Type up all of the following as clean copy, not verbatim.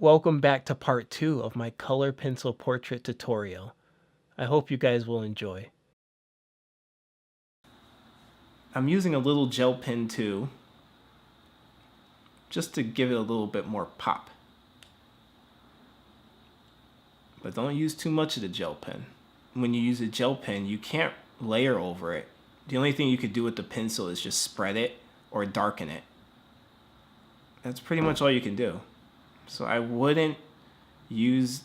Welcome back to part 2 of my color pencil portrait tutorial. I hope you guys will enjoy. I'm using a little gel pen too, just to give it a little bit more pop. But don't use too much of the gel pen. When you use a gel pen, you can't layer over it. The only thing you could do with the pencil is just spread it or darken it. That's pretty much all you can do. So I wouldn't use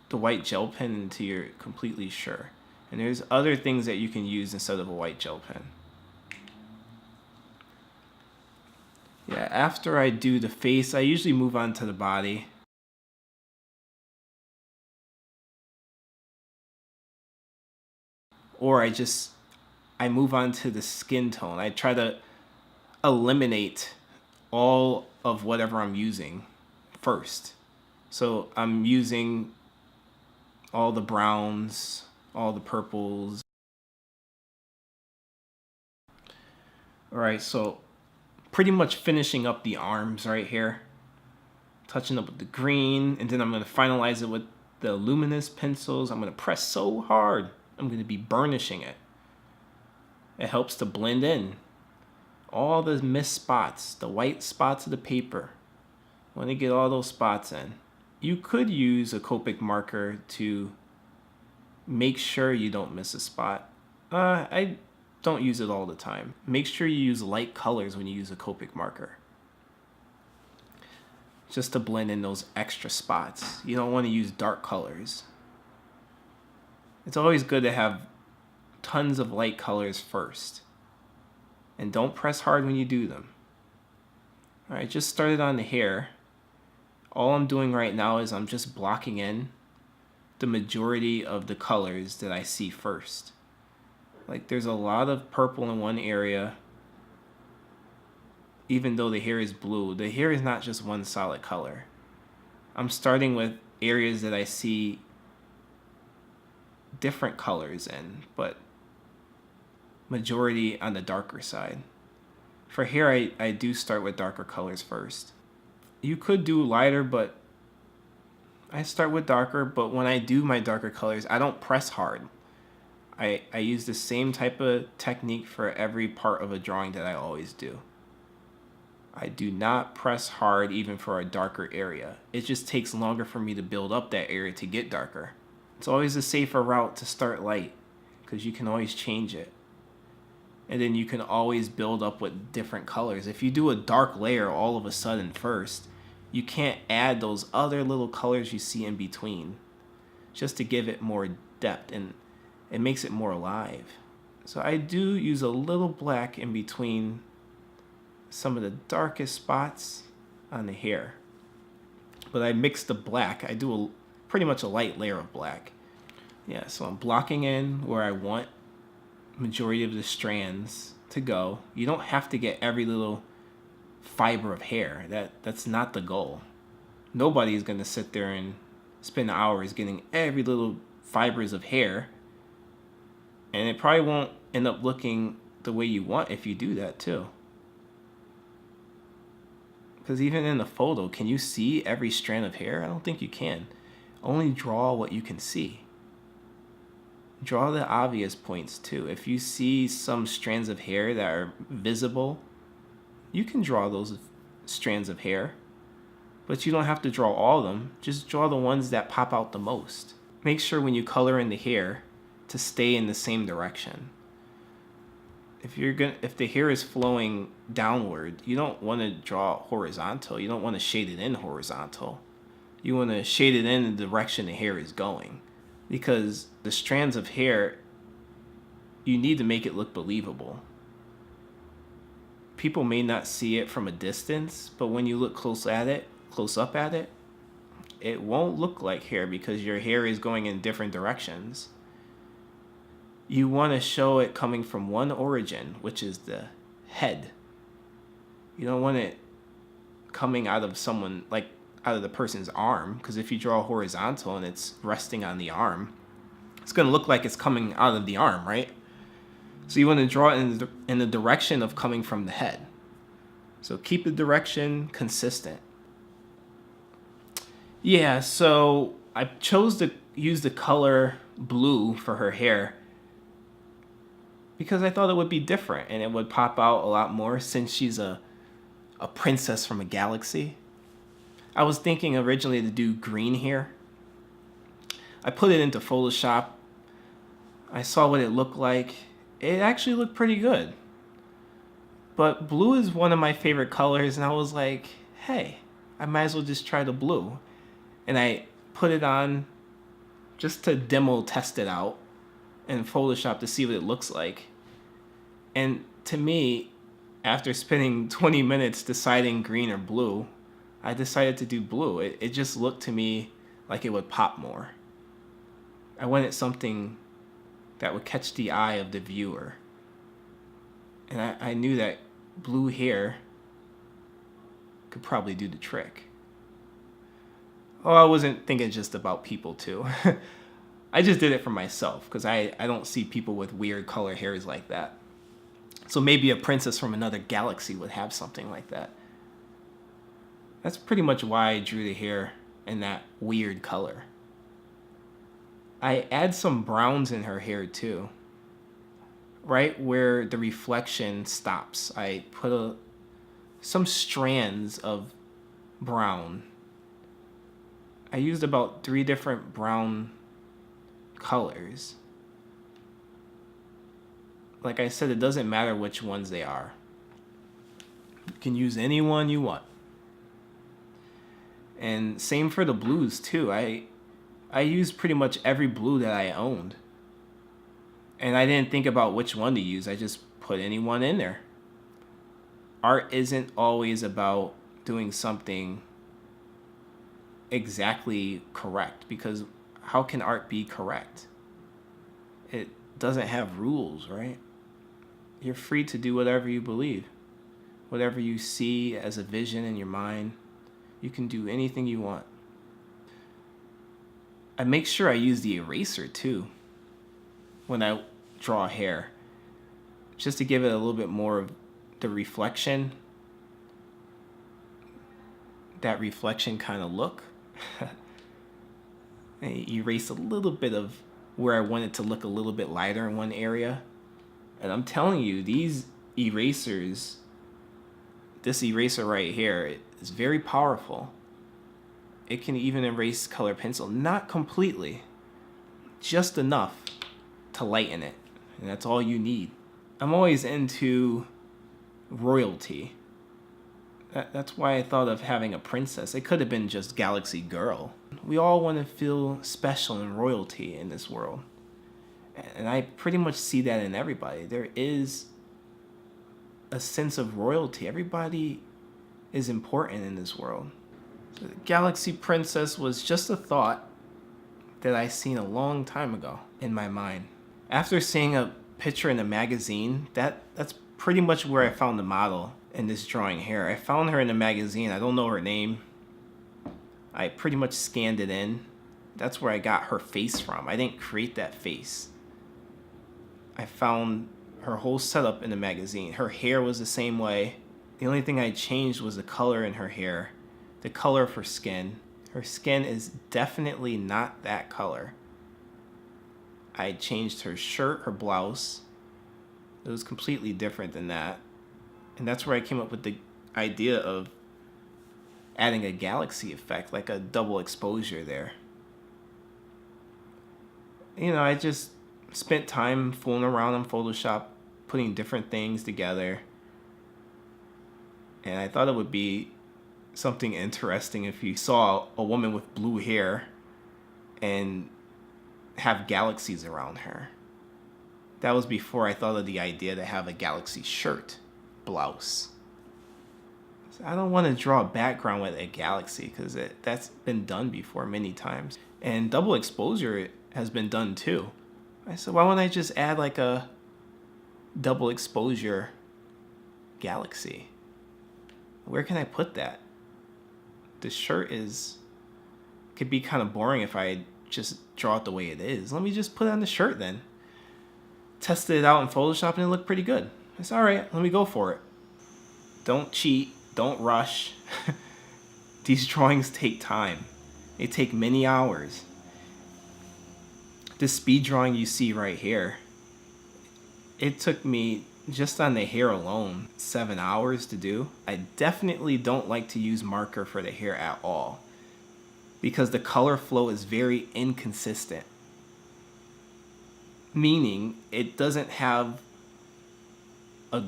the white gel pen until you're completely sure. And there's other things that you can use instead of a white gel pen. Yeah, after I do the face, I usually move on to the body. Or I move on to the skin tone. I try to eliminate all of whatever I'm using first. So I'm using all the browns, all the purples. All right, so pretty much finishing up the arms right here. Touching up with the green, and then I'm gonna finalize it with the luminous pencils. I'm gonna press so hard, I'm gonna be burnishing it. It helps to blend in all the missed spots, the white spots of the paper. Want to get all those spots in. You could use a Copic marker to make sure you don't miss a spot. I don't use it all the time. Make sure you use light colors when you use a Copic marker, just to blend in those extra spots. You don't want to use dark colors. It's always good to have tons of light colors first. And don't press hard when you do them. Alright, just started on the hair. All I'm doing right now is I'm just blocking in the majority of the colors that I see first. Like there's a lot of purple in one area. Even though the hair is blue, the hair is not just one solid color. I'm starting with areas that I see different colors in, but majority on the darker side. For hair, I do start with darker colors first. You could do lighter, but I start with darker, but when I do my darker colors, I don't press hard. I use the same type of technique for every part of a drawing that I always do. I do not press hard even for a darker area. It just takes longer for me to build up that area to get darker. It's always a safer route to start light, because you can always change it. And then you can always build up with different colors. If you do a dark layer all of a sudden first, you can't add those other little colors you see in between, just to give it more depth, and it makes it more alive. So I do use a little black in between some of the darkest spots on the hair. But I mix the black. I do pretty much a light layer of black. Yeah, so I'm blocking in where I want majority of the strands to go. You don't have to get every little fiber of hair. That's not the goal. Nobody is going to sit there and spend hours getting every little fibers of hair, and it probably won't end up looking the way you want if you do that too. Because even in the photo, can you see every strand of hair? I don't think you can. Only draw what you can see. Draw the obvious points too. If you see some strands of hair that are visible, you can draw those strands of hair, but you don't have to draw all of them. Just draw the ones that pop out the most. Make sure when you color in the hair to stay in the same direction. If the hair is flowing downward, you don't want to draw horizontal. You don't want to shade it in horizontal. You want to shade it in the direction the hair is going. Because the strands of hair, you need to make it look believable. People may not see it from a distance, but when you look close up at it, it won't look like hair because your hair is going in different directions. You want to show it coming from one origin, which is the head. You don't want it coming out of someone, like out of the person's arm, because if you draw horizontal and it's resting on the arm, it's going to look like it's coming out of the arm, right? So you want to draw it in the direction of coming from the head. So keep the direction consistent. Yeah, so I chose to use the color blue for her hair because I thought it would be different and it would pop out a lot more since she's a princess from a galaxy. I was thinking originally to do green hair. I put it into Photoshop. I saw what it looked like. It actually looked pretty good. But blue is one of my favorite colors, and I was like, hey, I might as well just try the blue. And I put it on just to demo test it out in Photoshop to see what it looks like. And to me, after spending 20 minutes deciding green or blue, I decided to do blue. It just looked to me like it would pop more. I wanted something that would catch the eye of the viewer. And I knew that blue hair could probably do the trick. Oh, I wasn't thinking just about people too. I just did it for myself because I don't see people with weird color hairs like that. So maybe a princess from another galaxy would have something like that. That's pretty much why I drew the hair in that weird color. I add some browns in her hair too. Right where the reflection stops, I put some strands of brown. I used about 3 different brown colors. Like I said, it doesn't matter which ones they are. You can use any one you want. And same for the blues too. I used pretty much every blue that I owned. And I didn't think about which one to use. I just put any one in there. Art isn't always about doing something exactly correct, because how can art be correct? It doesn't have rules, right? You're free to do whatever you believe. Whatever you see as a vision in your mind, you can do anything you want. I make sure I use the eraser too when I draw hair, just to give it a little bit more of the reflection, that reflection kind of look. I erase a little bit of where I want it to look a little bit lighter in one area. And I'm telling you, these erasers, this eraser right here is very powerful. It can even erase color pencil, not completely, just enough to lighten it. And that's all you need. I'm always into royalty. That's why I thought of having a princess. It could have been just Galaxy Girl. We all want to feel special and royalty in this world. And I pretty much see that in everybody. There is a sense of royalty. Everybody is important in this world. So the Galaxy Princess was just a thought that I seen a long time ago in my mind. After seeing a picture in a magazine, that's pretty much where I found the model in this drawing here. I found her in a magazine. I don't know her name. I pretty much scanned it in. That's where I got her face from. I didn't create that face. I found her whole setup in the magazine. Her hair was the same way. The only thing I changed was the color in her hair, the color of her skin. Her skin is definitely not that color. I changed her shirt, her blouse. It was completely different than that. And that's where I came up with the idea of adding a galaxy effect, like a double exposure there. You know, I just spent time fooling around on Photoshop, putting different things together. And I thought it would be something interesting if you saw a woman with blue hair and have galaxies around her. That was before I thought of the idea to have a galaxy shirt, blouse. So I don't want to draw a background with a galaxy because that's been done before many times. And double exposure has been done too. I said, why wouldn't I just add like a double exposure galaxy? Where can I put that? The shirt could be kind of boring if I just draw it the way it is. Let me just put it on the shirt then. Tested it out in Photoshop and it looked pretty good. I said, all right, let me go for it. Don't cheat. Don't rush. These drawings take time. They take many hours. This speed drawing you see right here, it took me, just on the hair alone, 7 hours to do. I definitely don't like to use marker for the hair at all, because the color flow is very inconsistent. Meaning it doesn't have a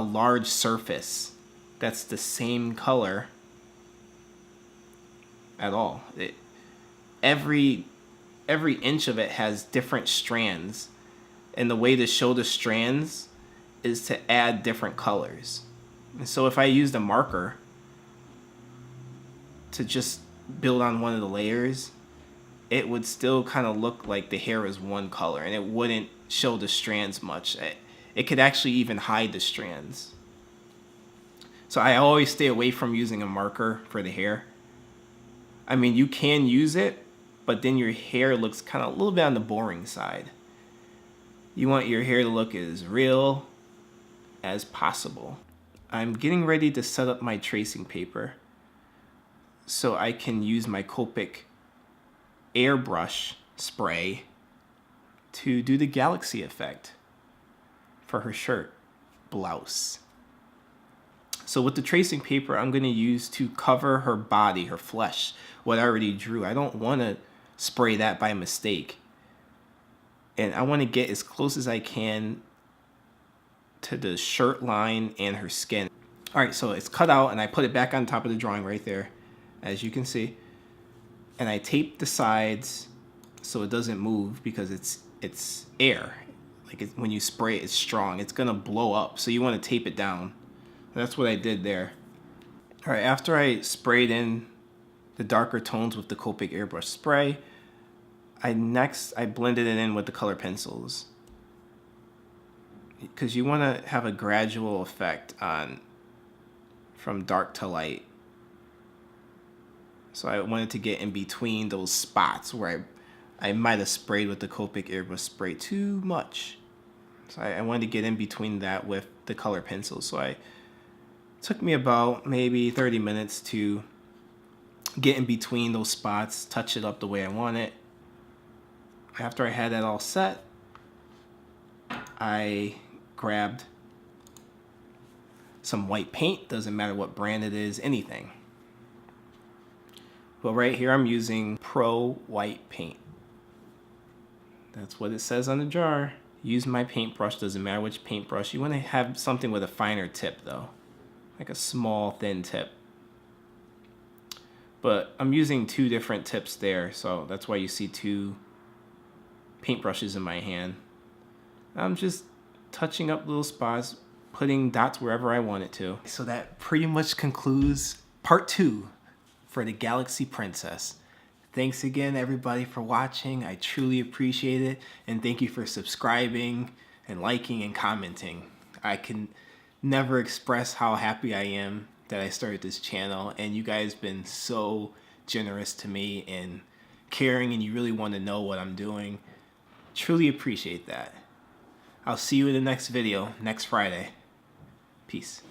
large surface that's the same color at all. Every inch of it has different strands, and the way to show the strands is to add different colors. And so if I used a marker to just build on one of the layers, it would still kind of look like the hair is one color, and it wouldn't show the strands much. It could actually even hide the strands. So I always stay away from using a marker for the hair. I mean, you can use it, but then your hair looks kind of a little bit on the boring side. You want your hair to look as real as possible. I'm getting ready to set up my tracing paper so I can use my Copic airbrush spray to do the galaxy effect for her shirt blouse. So with the tracing paper, I'm going to use to cover her body, her flesh, what I already drew. I don't want to spray that by mistake. And I want to get as close as I can to the shirt line and her skin. All right, so it's cut out, and I put it back on top of the drawing right there, as you can see. And I tape the sides so it doesn't move, because it's air. Like when you spray it, it's strong. It's gonna blow up, so you want to tape it down. That's what I did there. All right, after I sprayed in the darker tones with the Copic airbrush spray, I blended it in with the color pencils, because you want to have a gradual effect from dark to light. So I wanted to get in between those spots where I might have sprayed with the Copic airbrush spray too much. So I wanted to get in between that with the color pencils. So it took me about maybe 30 minutes to get in between those spots, touch it up the way I want it. After I had that all set, I grabbed some white paint. Doesn't matter what brand it is, anything. But right here I'm using Pro White paint. That's what it says on the jar. Use my paintbrush, doesn't matter which paintbrush. You want to have something with a finer tip though, like a small thin tip. But I'm using two different tips there, so that's why you see two paintbrushes in my hand. I'm just touching up little spots, putting dots wherever I want it to. So that pretty much concludes part 2 for the Galaxy Princess. Thanks again everybody for watching. I truly appreciate it, and thank you for subscribing and liking and commenting. I can never express how happy I am that I started this channel, and you guys been so generous to me and caring, and you really want to know what I'm doing. Truly appreciate that. I'll see you in the next video next Friday. Peace.